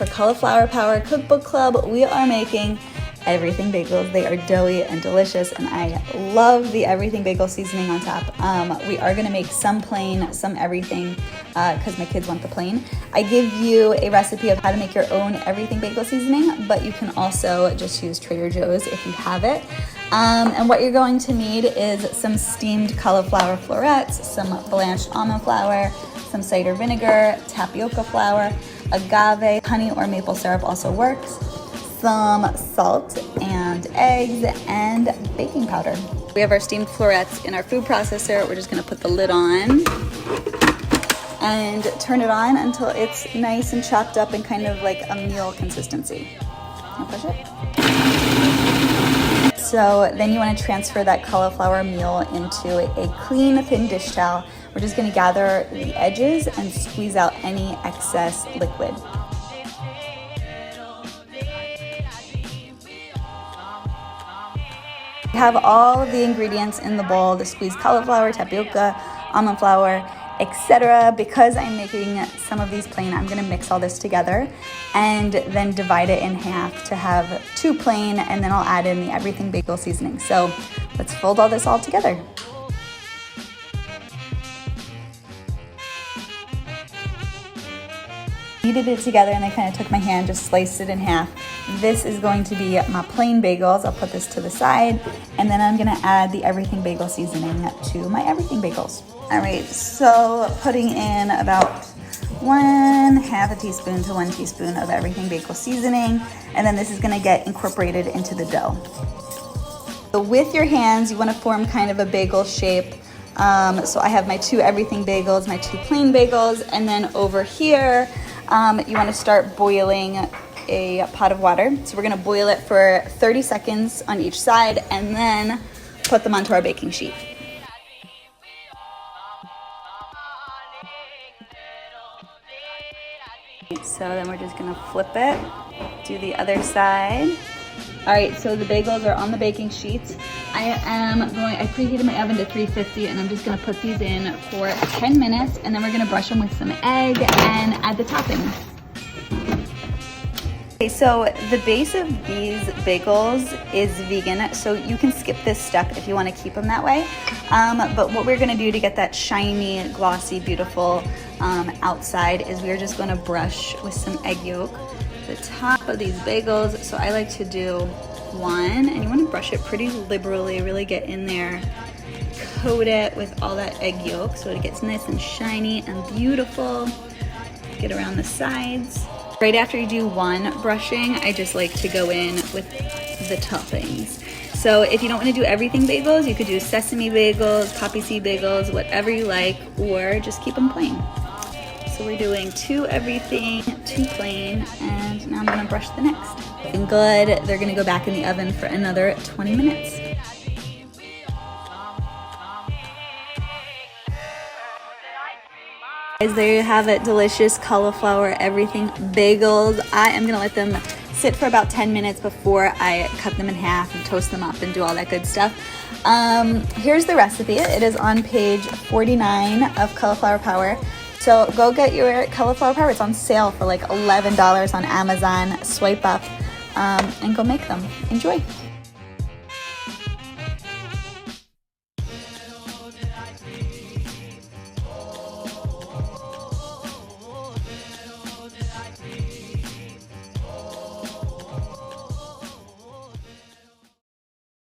for Cauliflower Power Cookbook Club, we are making everything bagels. They are doughy and delicious, and I love the everything bagel seasoning on top. We are gonna make some plain, some everything, because my kids want the plain. I give you a recipe of how to make your own everything bagel seasoning, but you can also just use Trader Joe's if you have it. And what you're going to need is some steamed cauliflower florets, some blanched almond flour, some cider vinegar, tapioca flour, agave, honey or maple syrup also works, some salt and eggs, and baking powder. We have our steamed florets in our food processor. We're just gonna put the lid on and turn it on until it's nice and chopped up and kind of like a meal consistency. Can I push it? So then you want to transfer that cauliflower meal into a clean, thin dish towel. We're just going to gather the edges and squeeze out any excess liquid. We have all of the ingredients in the bowl: the squeezed cauliflower, tapioca, almond flour, etc. Because I'm making some of these plain, I'm gonna mix all this together and then divide it in half to have 2 plain, and then I'll add in the everything bagel seasoning. So let's fold all this all together. Kneaded it together and I kind of took my hand, just sliced it in half. This is going to be my plain bagels. I'll put this to the side, and then I'm gonna add the everything bagel seasoning to my everything bagels. All right, so putting in about 1/2 teaspoon to 1 teaspoon of everything bagel seasoning, and then this is gonna get incorporated into the dough. So with your hands, you wanna form kind of a bagel shape. So I have my 2 everything bagels, my 2 plain bagels, and then over here, you wanna start boiling a pot of water. So we're gonna boil it for 30 seconds on each side and then put them onto our baking sheet. So then we're just gonna flip it, do the other side. All right, so the bagels are on the baking sheet. I preheated my oven to 350, and I'm just gonna put these in for 10 minutes, and then we're gonna brush them with some egg and add the toppings. Okay, so the base of these bagels is vegan, so you can skip this step if you wanna keep them that way. But what we're gonna do to get that shiny, glossy, beautiful outside is we're just gonna brush with some egg yolk the top of these bagels. So I like to do 1, and you wanna brush it pretty liberally, really get in there, coat it with all that egg yolk so it gets nice and shiny and beautiful. Get around the sides. Right after you do 1 brushing, I just like to go in with the toppings. So if you don't want to do everything bagels, you could do sesame bagels, poppy seed bagels, whatever you like, or just keep them plain. So we're doing 2 everything, 2 plain, and now I'm gonna brush the next. And good, they're gonna go back in the oven for another 20 minutes. There you have it, delicious cauliflower everything bagels. I am gonna let them sit for about 10 minutes before I cut them in half and toast them up and do all that good stuff. Here's the recipe. It is on page 49 of Cauliflower Power. So go get your Cauliflower Power. It's on sale for like $11 on Amazon. Swipe up and go make them. Enjoy.